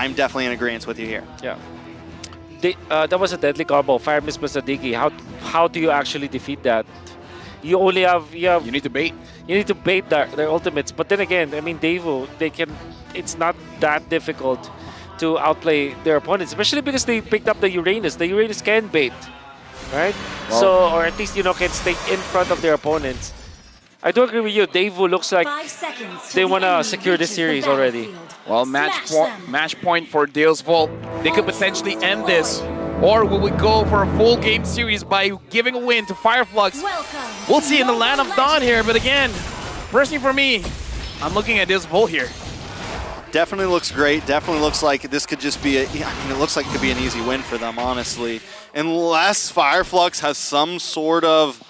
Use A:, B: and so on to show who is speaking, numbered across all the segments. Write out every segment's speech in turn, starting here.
A: I'm definitely in agreement with you here.
B: Yeah. That was a deadly combo. Fire Mist plus a Diggy. How do you actually defeat that? You only have
C: You need to bait.
B: You need to bait their ultimates. But then again, I mean, Devu, they can. It's not that difficult to outplay their opponents, especially because they picked up the Uranus. The Uranus can bait, right?
C: Well,
B: so, or at least, you know, can stay in front of their opponents. I do agree with you. Devu looks like they want to secure this series already.
C: Well, match point for DEUS VULT. They could potentially end this. Or will we go for a full game series by giving a win to Fire Flux? We'll see in the Land of Dawn here. But again, personally for me, I'm looking at DEUS VULT here.
A: Definitely looks great. Definitely looks like this could just be I mean, it looks like it could be an easy win for them, honestly. Unless Fire Flux has some sort of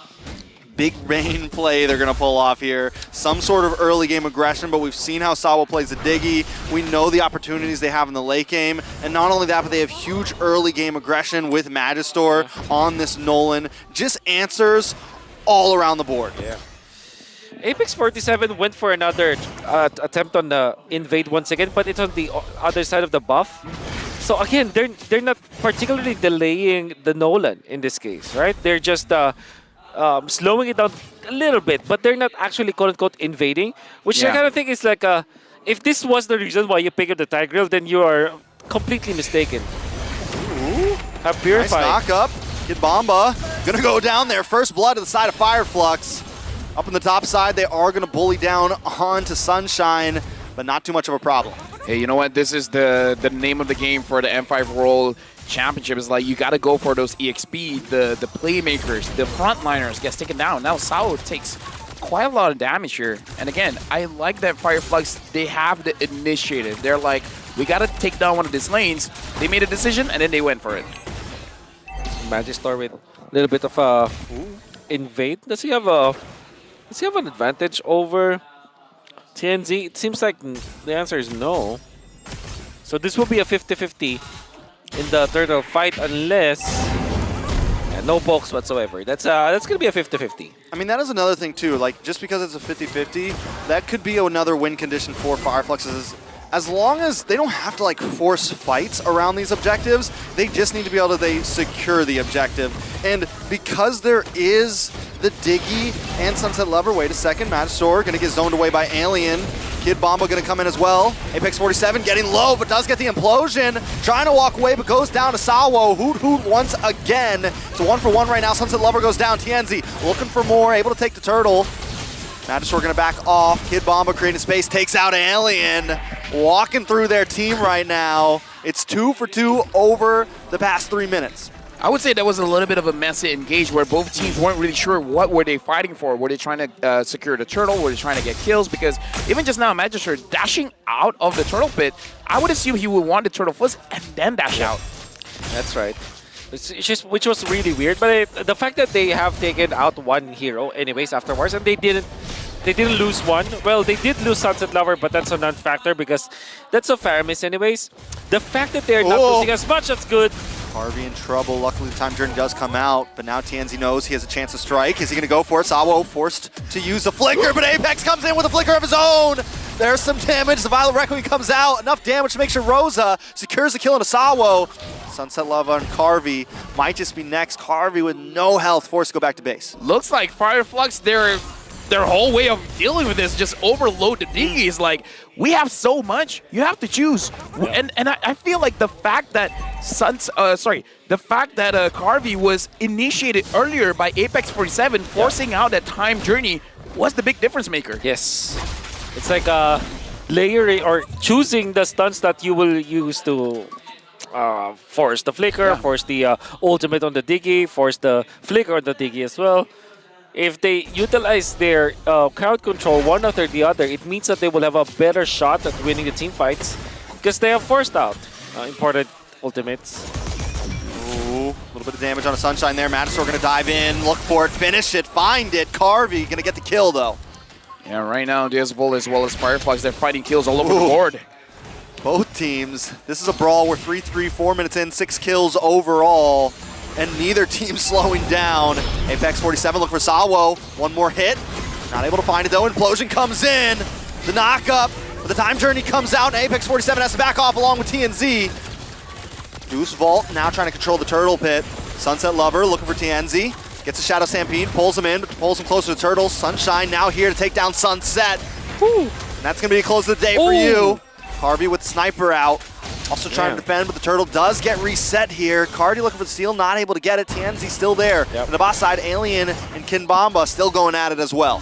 A: big rain play they're going to pull off here. Some sort of early game aggression, but we've seen how Sawa plays the Diggy. We know the opportunities they have in the late game. And not only that, but they have huge early game aggression with Magistor on this Nolan. Just answers all around the board.
B: Yeah. Apex 47 went for another attempt on the invade once again, but it's on the other side of the buff. So again, they're not particularly delaying the Nolan in this case, right? They're just slowing it down a little bit, but they're not actually quote-unquote invading, which I kind of think is like if this was the reason why you pick up the Tigreal, then you are completely mistaken.
A: Ooh,
B: have purified.
A: Nice knock up. Kid Bomba gonna go down there. First blood to the side of Fire Flux. Up on the top side, they are gonna bully down onto Sunshine, but not too much of a problem.
C: Hey, you know what? This is the name of the game for the M5 World Championship. Is like you got to go for those EXP, the playmakers, the frontliners gets taken down. Now Sao takes quite a lot of damage here. And again, I like that Fire Flux, they have the initiative. They're like, we got to take down one of these lanes. They made a decision and then they went for it.
B: Magistor with a little bit of a invade. Does he have an advantage over TNZ? It seems like the answer is no. So this will be a 50-50 in the turtle fight unless no pokes whatsoever. That's gonna be a 50-50.
A: I mean, that is another thing too. Like, just because it's a 50-50, that could be another win condition for Fire Flux. As long as they don't have to like force fights around these objectives, they just need to be able to secure the objective. And because there is the Diggy and Sunset Lover, wait a second, Magistor gonna get zoned away by Alien. Kid Bomba gonna come in as well. Apex 47 getting low, but does get the implosion. Trying to walk away, but goes down to Sawo. Hoot once again. It's a 1-for-1 right now. Sunset Lover goes down. TNZ looking for more, able to take the turtle. Magistor gonna back off. Kid Bomba creating space, takes out Alien. Walking through their team right now. It's 2 for 2 over the past 3 minutes.
C: I would say that was a little bit of a messy engage where both teams weren't really sure what were they fighting for. Were they trying to secure the turtle? Were they trying to get kills? Because even just now, Magistor dashing out of the turtle pit, I would assume he would want the turtle first and then dash out.
B: That's right. Which was really weird. But the fact that they have taken out one hero anyways afterwards, and they didn't lose one. Well, they did lose Sunset Lover, but that's a non-factor because that's a fair miss anyways. The fact that they're not losing as much, that's good.
A: Harvey in trouble. Luckily, the time journey does come out, but now TNZ knows he has a chance to strike. Is he going to go for it? Sawo forced to use the flicker, but Apex comes in with a flicker of his own. There's some damage. The Violet Requiem comes out. Enough damage to make sure Rosa secures the kill into Sawo. Sunset Lava and Carvey might just be next. Carvey with no health, forced to go back to base.
C: Looks like Fire Flux, their whole way of dealing with this just overload the Diggies. Like, we have so much, you have to choose. And I feel like the fact that Carvey was initiated earlier by Apex 47, forcing out that time journey, was the big difference maker.
B: Yes. It's like layering or choosing the stunts that you will use to force the flicker, force the ultimate on the Diggy, force the flicker on the Diggy as well. If they utilize their crowd control one after the other, it means that they will have a better shot at winning the team fights because they have forced out important ultimates.
A: Ooh, a little bit of damage on a Sunshine there. Magistor going to dive in, look for it, finish it, find it. Carvey going to get the kill though.
C: Yeah, right now, DEUS VULT as well as Fire Flux, they're fighting kills all over the board.
A: Both teams. This is a brawl. We're 3-3, 4 minutes in, 6 kills overall. And neither team slowing down. Apex 47 look for Sawo. One more hit. Not able to find it though. Implosion comes in. The knock up. But the time journey comes out, and Apex 47 has to back off along with TNZ. DEUS VULT now trying to control the turtle pit. Sunset Lover looking for TNZ. Gets a Shadow Stampede, pulls him in, pulls him closer to Turtles. Sunshine now here to take down Sunset. Woo. And that's going to be a close of the day for you. Carvey with Sniper out. Also trying to defend, but the Turtle does get reset here. Cardi looking for the steal, not able to get it. TNZ still there. On the boss side, Alien and Kinbamba still going at it as well.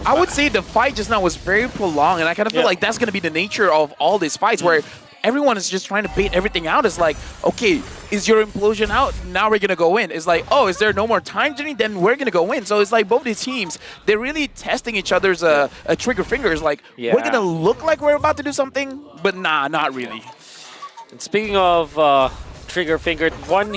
C: I would say the fight just now was very prolonged, and I kind of feel like that's going to be the nature of all these fights, where everyone is just trying to bait everything out. It's like, okay, is your implosion out? Now we're going to go in. It's like, oh, is there no more time journey? Then we're going to go in. So it's like both these teams, they're really testing each other's trigger fingers. Like, we're going to look like we're about to do something, but nah, not really.
B: And speaking of trigger finger, one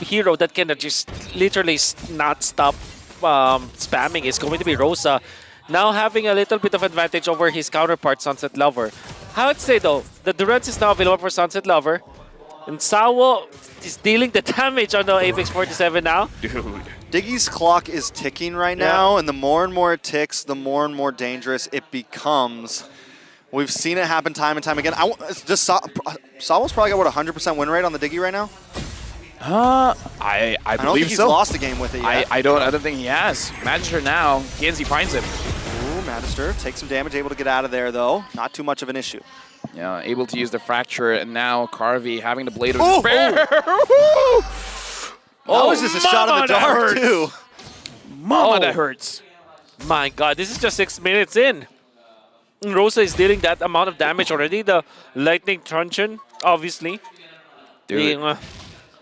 B: hero that can just literally not stop spamming is going to be Rosa. Now having a little bit of advantage over his counterpart, Sunset Lover. I would say though, the Durance is now available for Sunset Lover. And Sawo is dealing the damage on the Apex 47 now.
C: Dude.
A: Diggy's clock is ticking right now, and the more and more it ticks, the more and more dangerous it becomes. We've seen it happen time and time again. Sawo's probably got, what, 100% win rate on the Diggy right now?
C: I
A: don't
C: believe
A: think he's
C: so.
A: lost a game with it yet.
C: I don't think he has. Magister now, Kenzie finds him.
A: Ooh, Magister takes some damage, able to get out of there though. Not too much of an issue.
C: Yeah, able to use the fracture, and now Carvey having the Blade of Despair.
A: That was just a shot in the dark too.
C: Mama, that hurts.
B: My God, this is just 6 minutes in. Rosa is dealing that amount of damage already. The Lightning Truncheon, obviously, being a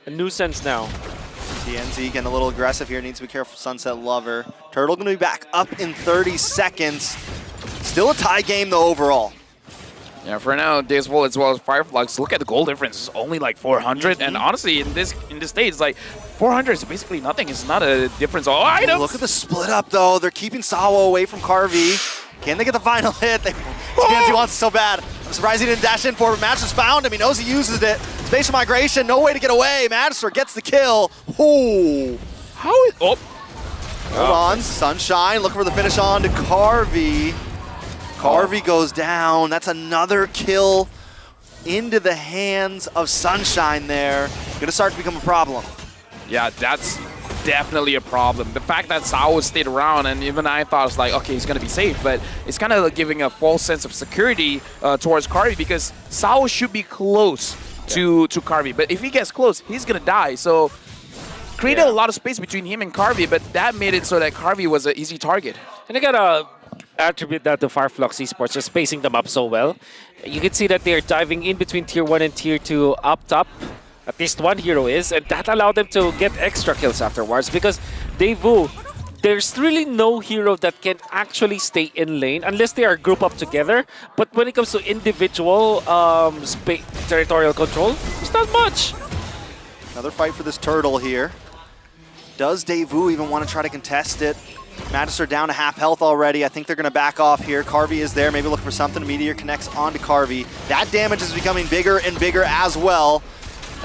B: nuisance now.
A: TNZ getting a little aggressive here. Needs to be careful. Sunset Lover. Turtle going to be back up in 30 seconds. Still a tie game though overall.
C: Yeah, for now, DEUS VULT as well as Fire Flux. Look at the goal difference. It's only like 400, and honestly, in this stage, like 400 is basically nothing. It's not a difference. All items.
A: Look at the split up though. They're keeping Sawo away from Carvey. Can they get the final hit? TNZ wants it so bad. I'm surprised he didn't dash in for it. Magister's found him. He knows he uses it. Spatial migration, no way to get away. Magister gets the kill. Ooh.
C: How is... Oh.
A: Hold on. Sunshine looking for the finish on to Carvey. Carvey goes down. That's another kill into the hands of Sunshine there. Gonna start to become a problem.
C: Yeah, that's definitely a problem. The fact that Sawo stayed around, and even I thought, it's like, okay, he's going to be safe, but it's kind of giving a false sense of security towards Carvey, because Sawo should be close to Carvey. But if he gets close, he's going to die. So created a lot of space between him and Carvey, but that made it so that Carvey was an easy target.
B: And I gotta attribute that to Fire Flux Esports, just spacing them up so well. You can see that they're diving in between Tier 1 and Tier 2 up top. At least one hero is, and that allowed them to get extra kills afterwards, because Devu, there's really no hero that can actually stay in lane unless they are grouped up together. But when it comes to individual territorial control, there's not much.
A: Another fight for this turtle here. Does Devu even want to try to contest it? Magister down to half health already. I think they're going to back off here. Carvey is there, maybe looking for something. Meteor connects onto Carvey. That damage is becoming bigger and bigger as well.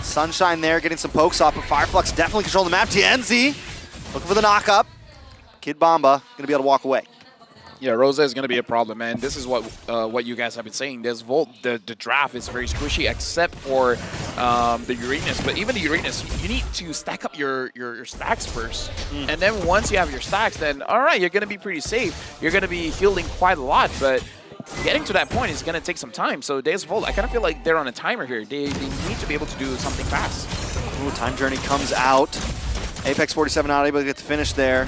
A: Sunshine there getting some pokes off, but Fire Flux definitely controlling the map. TNZ looking for the knock-up. Kid Bomba going to be able to walk away.
C: Yeah, Rosa is going to be a problem, and this is what you guys have been saying. DEUS VULT, the draft is very squishy, except for the Uranus. But even the Uranus, you need to stack up your stacks first. And then once you have your stacks, then all right, you're going to be pretty safe. You're going to be healing quite a lot, but getting to that point is going to take some time. So DEUS VULT, I kind of feel like they're on a timer here. They need to be able to do something fast.
A: Ooh, time journey comes out. Apex 47 not able to get the finish there.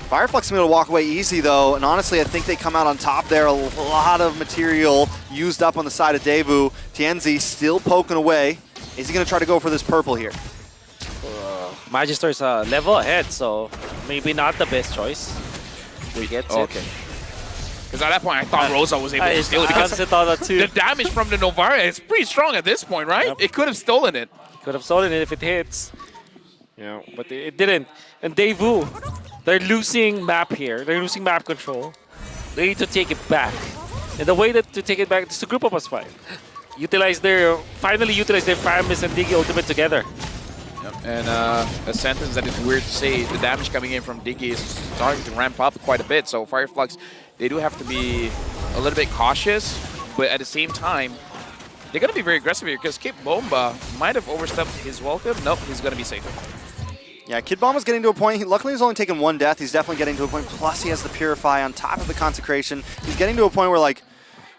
A: Fire Flux able to walk away easy though, and honestly I think they come out on top there. A lot of material used up on the side of Devu. TNZ still poking away. Is he going to try to go for this purple here?
B: Magister's a level ahead, so maybe not the best choice. He gets it.
C: Because at that point, I thought Rosa was able to steal it. Because the damage from the Novara is pretty strong at this point, right? Yep. It could have stolen it.
B: Could have stolen it if it hits. Yeah, but it didn't. And Devu, they're losing map here. They're losing map control. They need to take it back. And the way to take it back is to group up as 5. Finally utilize their Faramis and Diggy ultimate together.
C: Yep. And a sentence that is weird to say, the damage coming in from Diggy is starting to ramp up quite a bit. So Fire Flux, they do have to be a little bit cautious, but at the same time, they're going to be very aggressive here because Kid Bomba might have overstepped his welcome. Nope, he's going to be safe.
A: Yeah, Kid Bomba's getting to a point. Luckily, he's only taken 1 death. He's definitely getting to a point. Plus, he has the Purify on top of the Consecration. He's getting to a point where, like,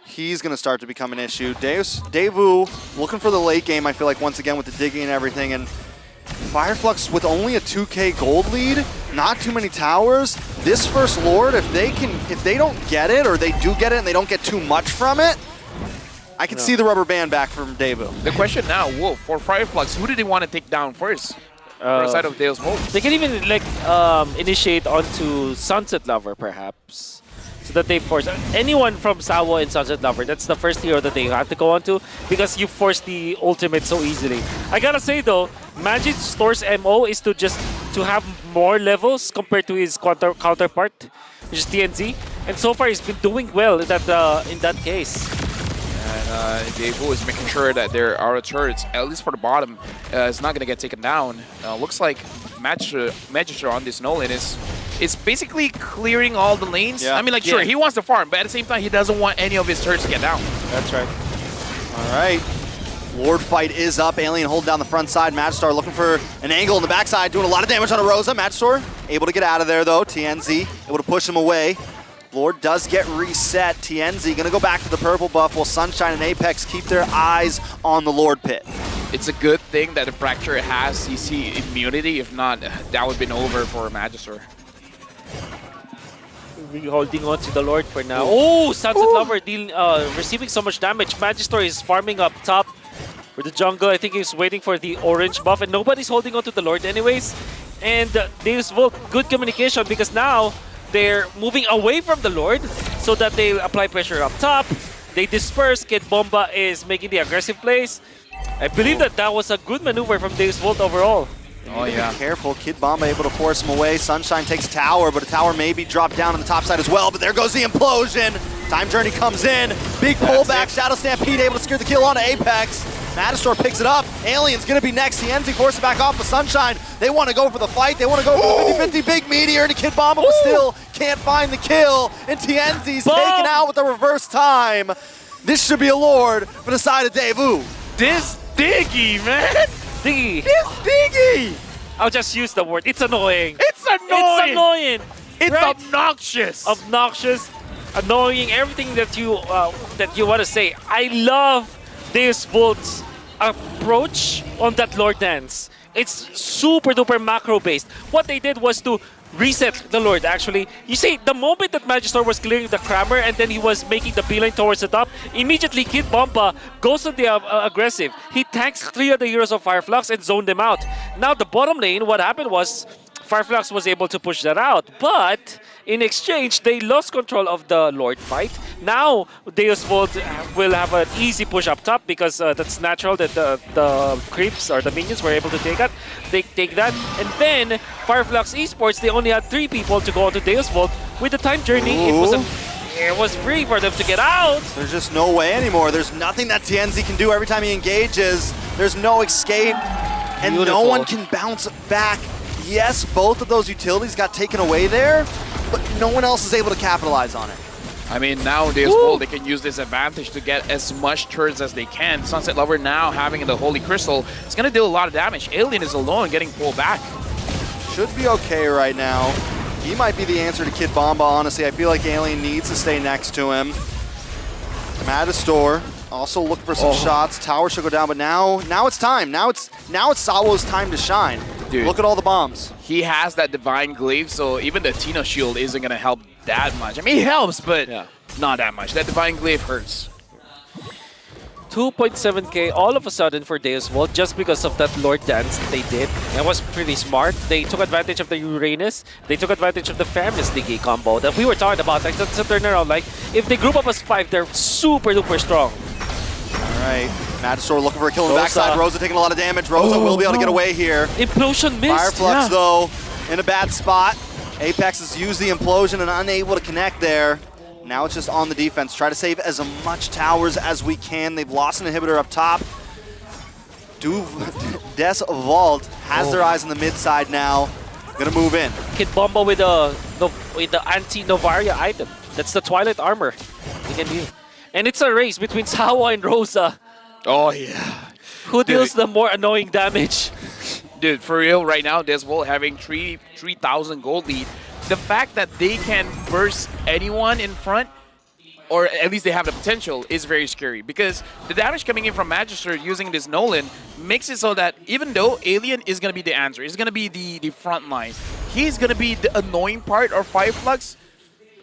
A: he's going to start to become an issue. DEUS Devu looking for the late game, I feel like, once again, with the digging and everything. And Fire Flux with only a 2K gold lead, not too many towers. This first Lord, if they don't get it, or they do get it and they don't get too much from it, I can see the rubber band back from Devu.
C: The question now, Wolf, for Fire Flux, who did they want to take down first? Outside of DEUS VULT.
B: They can even like initiate onto Sunset Lover, perhaps, so that they force anyone from Sawo and Sunset Lover. That's the first hero that they have to go onto because you force the ultimate so easily. I gotta say though, Magic Store's MO is to have more levels compared to his counterpart, which is TNZ, and so far he's been doing well in that case.
C: And Devu is making sure that their Aura turrets, at least for the bottom, is not going to get taken down. Looks like Magister on this Nolan is basically clearing all the lanes.
A: Yeah.
C: I mean, like, sure, he wants to farm, but at the same time, he doesn't want any of his turrets to get down.
B: That's right.
A: All right. Lord fight is up. Alien holding down the front side. Magister looking for an angle in the backside, doing a lot of damage on a Rosa. Magister able to get out of there, though. TNZ able to push him away. Lord does get reset. TNZ gonna go back to the purple buff while Sunshine and Apex keep their eyes on the Lord pit.
C: It's a good thing that the Fracture has CC immunity. If not, that would have been over for Magister.
B: Really holding on to the Lord for now. Oh, Sunset Lover receiving so much damage. Magister is farming up top for the jungle. I think he's waiting for the orange buff, and nobody's holding on to the Lord anyways. And DEUS VULT, good communication because now they're moving away from the Lord so that they apply pressure up top. They disperse. Kid Bomba is making the aggressive plays. I believe that was a good maneuver from DEUS VULT overall.
A: Oh yeah. Be careful. Kid Bomba able to force him away. Sunshine takes a tower, but a tower may be dropped down on the top side as well. But there goes the implosion. Time Journey comes in. Big pullback. Shadow Stampede able to secure the kill onto Apex. Magister picks it up. Alien's going to be next. TNZ forces it back off with Sunshine. They want to go for the fight. They want to go for the 50-50 big meteor into Kid Bomba, but still can't find the kill. And TNZ's taken out with a reverse time. This should be a Lord for the side of Devu.
C: This Diggy, man!
B: Diggy.
C: This Diggy!
B: I'll just use the word. It's annoying.
C: It's annoying!
B: It's annoying!
C: It's
B: right?
C: obnoxious!
B: Obnoxious, annoying, everything that you want to say. I love DEUS VULT's approach on that Lord dance. It's super duper macro based. What they did was to reset the Lord, actually. You see, the moment that Magister was clearing the Crammer and then he was making the beeline towards the top, immediately Kid Bomba goes on the aggressive. He tanks 3 of the heroes of Fire Flux and zoned them out. Now, the bottom lane, what happened was Fire Flux was able to push that out, but in exchange, they lost control of the Lord fight. Now, DEUS VULT will have an easy push up top because that's natural that the creeps or the minions were able to take that. They take that, and then Fire Flux Esports, they only had 3 people to go onto DEUS VULT. With the time journey, it was free for them to get out.
A: There's just no way anymore. There's nothing that TNZ can do every time he engages. There's no escape, and no one can bounce back. Yes, both of those utilities got taken away there, but no one else is able to capitalize on it.
C: I mean, now DEUS VULT, they can use this advantage to get as much turrets as they can. Sunset Lover now having the Holy Crystal, it's going to deal a lot of damage. Alien is alone getting pulled back.
A: Should be okay right now. He might be the answer to Kid Bomba, honestly. I feel like Alien needs to stay next to him. Magister also looking for some shots. Tower should go down, but now it's time. Now it's Sawo's time to shine. Dude, look at all the bombs.
C: He has that Divine Glaive, so even the Tino Shield isn't going to help that much. I mean, it helps, but not that much. That Divine Glaive hurts.
B: 2.7k all of a sudden for DEUS VULT just because of that Lord dance that they did. It was pretty smart. They took advantage of the Uranus. They took advantage of the Feminist Diggy combo that we were talking about. Like, that's a turnaround. Like, if they group up as 5, they're super duper strong.
A: All right. Magister looking for a kill on the backside. Rosa taking a lot of damage. Rosa will be able to get away here.
B: Implosion missed.
A: Fire Flux, though, in a bad spot. Apex has used the implosion and unable to connect there. Now it's just on the defense. Try to save as much towers as we can. They've lost an inhibitor up top. DEUS VULT has their eyes on the mid side now. Gonna move in.
B: Kid Bomba with the anti-Novaria item. That's the Twilight Armor. It can be. And it's a race between Sawa and Rosa.
C: Oh, yeah.
B: Who deals the more annoying damage?
C: Dude, for real, right now, DEUS VULT having 3,000 gold lead. The fact that they can burst anyone in front, or at least they have the potential, is very scary. Because the damage coming in from Magister using this Nolan makes it so that even though Alien is going to be the answer, he's going to be the front line, he's going to be the annoying part of Fire Flux,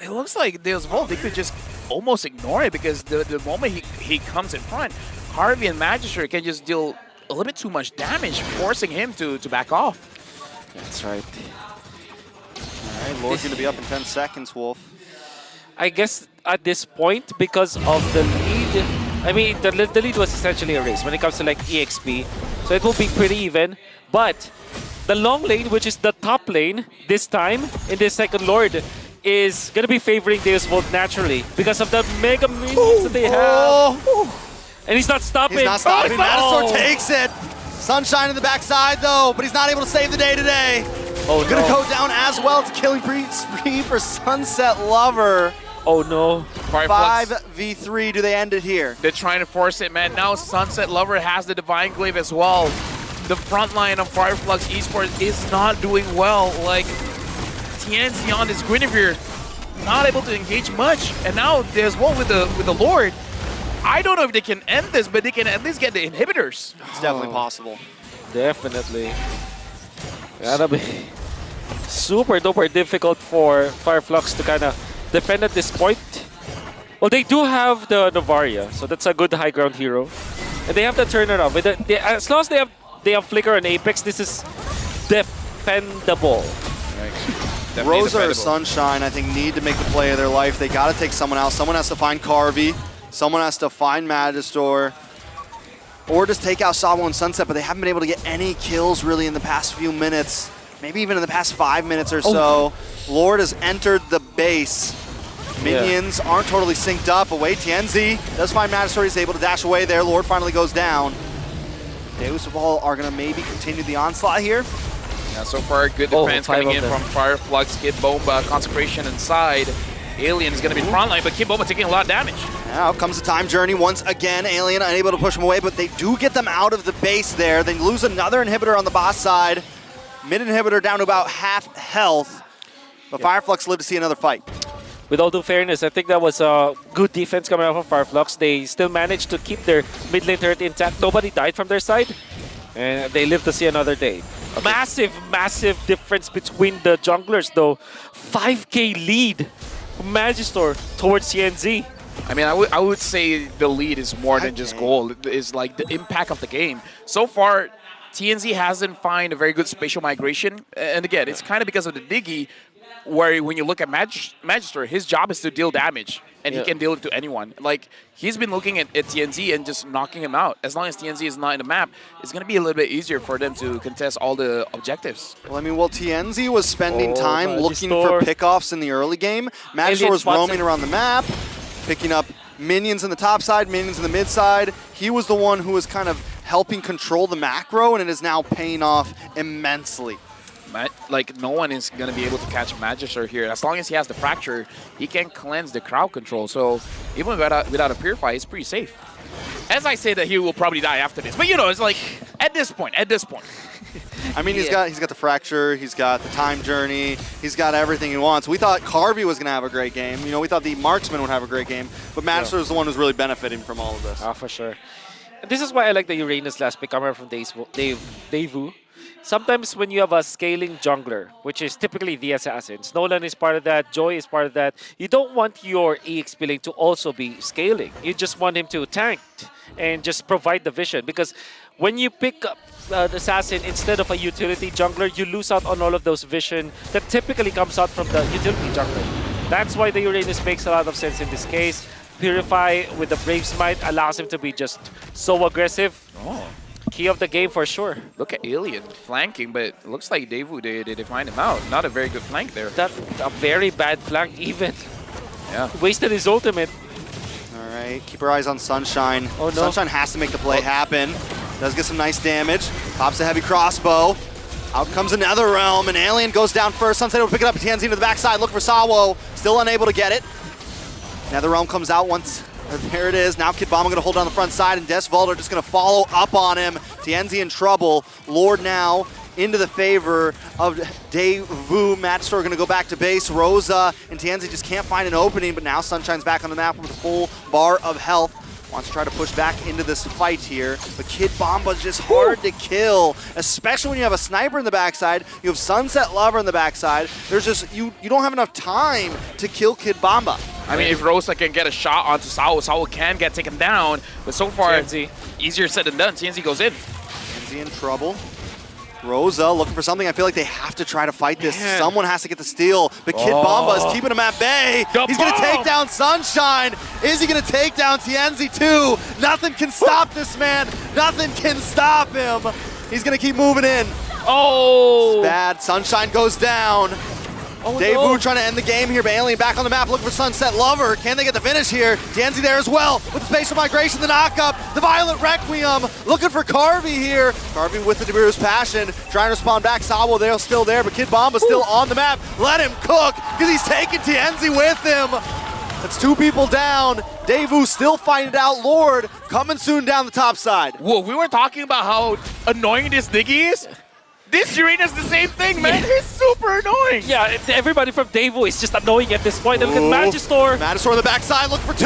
C: it looks like DEUS VULT, they could just almost ignore it because the moment he comes in front, Harvey and Magister can just deal a little bit too much damage, forcing him to back off.
B: That's right.
A: All right, Lord's going to be up in 10 seconds, Wolf.
B: I guess at this point, because of the lead, I mean, the lead was essentially a race when it comes to like EXP, so it will be pretty even. But the long lane, which is the top lane this time in this second Lord, is going to be favoring DEUS VULT naturally because of the mega minions that they have. And he's not stopping.
A: He's not stopping. Magister
B: Oh.
A: takes it. Sunshine in the backside, though, but he's not able to save the day today.
B: Oh,
A: Gonna
B: no.
A: go down as well. It's a killing spree for Sunset Lover.
B: Oh, no.
C: Fire Flux,
A: 5v3. Do they end it here?
C: they're trying to force it, man. Now Sunset Lover has the Divine Glaive as well. The front line of Fire Flux Esports is not doing well. Like, TNC on this Guinevere, not able to engage much. And now there's one with the Lord. I don't know if they can end this, but they can at least get the inhibitors.
A: It's definitely possible.
B: Definitely. That'll be super duper difficult for Fire Flux to kind of defend at this point. Well, they do have the Novaria, so that's a good high ground hero. And they have the turnaround. With as long as they have Flicker and Apex, this is defendable.
A: Rosa or Sunshine, I think, need to make the play of their life. They got to take someone else. Someone has to find Carvey. Someone has to find Magister. Or just take out Sabo and Sunset, but they haven't been able to get any kills really in the past few minutes. Maybe even in the past 5 minutes or so. Lord has entered the base. Minions aren't totally synced up. Away TNZ does find Magister. He's able to dash away there. Lord finally goes down. DEUS VULT are going to maybe continue the onslaught here.
C: Yeah, so far, good defense coming in from Fire Flux. Kid Bomba, Consecration inside. Alien is going to be front line, but Kid Bomba taking a lot of damage.
A: Now comes the time journey once again. Alien unable to push him away, but they do get them out of the base there. They lose another inhibitor on the boss side. Mid inhibitor down to about half health. But Fire Flux live to see another fight.
B: With all due fairness, I think that was a good defense coming out from Fire Flux. They still managed to keep their mid lane turret intact. Nobody died from their side, and they live to see another day. Okay. Massive difference between the junglers, though. 5K lead from Magister towards CNZ.
C: I mean, I would say the lead is more than just gold. It's like the impact of the game. So far, TNZ hasn't found a very good spatial migration. And again, it's kind of because of the Diggy, where when you look at Magister, his job is to deal damage. And he can deal it to anyone. Like, he's been looking at TNZ and just knocking him out. As long as TNZ is not in the map, it's going to be a little bit easier for them to contest all the objectives.
A: Well, I mean, while TNZ was spending time looking for pickoffs in the early game, Magister was roaming around the map, picking up minions in the top side, minions in the mid side. He was the one who was kind of helping control the macro, and it is now paying off immensely.
C: Like, no one is going to be able to catch Magister here. As long as he has the Fracture, he can cleanse the crowd control. So even without a Purify, it's pretty safe. As I say that he will probably die after this. But, you know, it's like, at this point.
A: I mean, he's got the Fracture, he's got the Time Journey, he's got everything he wants. We thought Carvey was going to have a great game. You know, we thought the Marksman would have a great game. But Magister is the one who's really benefiting from all of this.
B: Ah, for sure. And this is why I like the Uranus last pick coming from Devu. Sometimes when you have a scaling jungler, which is typically the Assassins, Nolan is part of that, Joy is part of that, you don't want your EXP lane to also be scaling. You just want him to tank and just provide the vision. Because when you pick up the Assassin instead of a utility jungler, you lose out on all of those vision that typically comes out from the utility jungler. That's why the Uranus makes a lot of sense in this case. Purify with the Brave Smite allows him to be just so aggressive. Key of the game for sure.
C: Look at Alien flanking, but it looks like Devu, they find him out. Not a very good flank there.
B: That's a very bad flank even.
C: Yeah.
B: Wasted his ultimate.
A: All right, keep our eyes on Sunshine.
B: Oh, no.
A: Sunshine has to make the play happen. Does get some nice damage. Pops a heavy crossbow. Out comes another realm, and Alien goes down first. Sunset will pick it up. TNZ to the backside. Look for Sawo. Still unable to get it. NetherRealm comes out once. There it is. Now Kid Bomba going to hold down the front side, and DEUS VULT are just going to follow up on him. Tienzi in trouble. Lord now into the favor of Devu. Matchstore going to go back to base. Rosa and Tienzi just can't find an opening, but now Sunshine's back on the map with a full bar of health. Wants to try to push back into this fight here, but Kid Bomba's just hard to kill, especially when you have a sniper in the backside, you have Sunset Lover in the backside. There's just, you don't have enough time to kill Kid Bomba.
C: I mean, if Rosa can get a shot onto Sao, Sao can get taken down, but so far,
B: TNZ.
C: easier said than done. TNZ goes in.
A: TNZ in trouble. Rosa looking for something. I feel like they have to try to fight this.
B: Man.
A: Someone has to get the steal, but Kid Bomba is keeping him at bay. He's going to take down Sunshine. Is he going to take down Tienzi too? Nothing can stop this man. Nothing can stop him. He's going to keep moving in.
B: Oh!
A: Bad. Sunshine goes down.
B: Oh,
A: Devu
B: no.
A: trying to end the game here, but Alien back on the map looking for Sunset Lover. Can they get the finish here? Tienzi there as well with the spatial migration, the knockup, the Violent Requiem. Looking for Carvey here. Carvey with the Debu's Passion, trying to respond back. Sawo, they're still there, but Kid Bomba's still on the map. Let him cook, because he's taking Tienzi with him. That's 2 people down. Devu still fighting it out. Lord coming soon down the top side.
C: Whoa, we were talking about how annoying this Diggy is. This Urena's the same thing, man. He's super annoying.
B: Yeah, everybody from Devu is just annoying at this point. Look at Magistore.
A: Magistore on the backside, look for 2.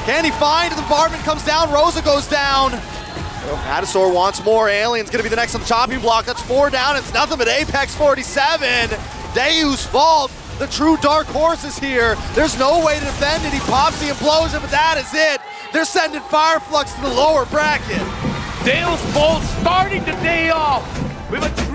A: Can he find? The bombardment comes down, Rosa goes down. Magistore wants more. Alien's gonna be the next on the chopping block. That's 4 down. It's nothing but Apex 47. DEUS VULT, the true dark horse is here. There's no way to defend it. He pops the implosion, but that is it. They're sending Fire Flux to the lower bracket.
C: DEUS VULT starting the day off with a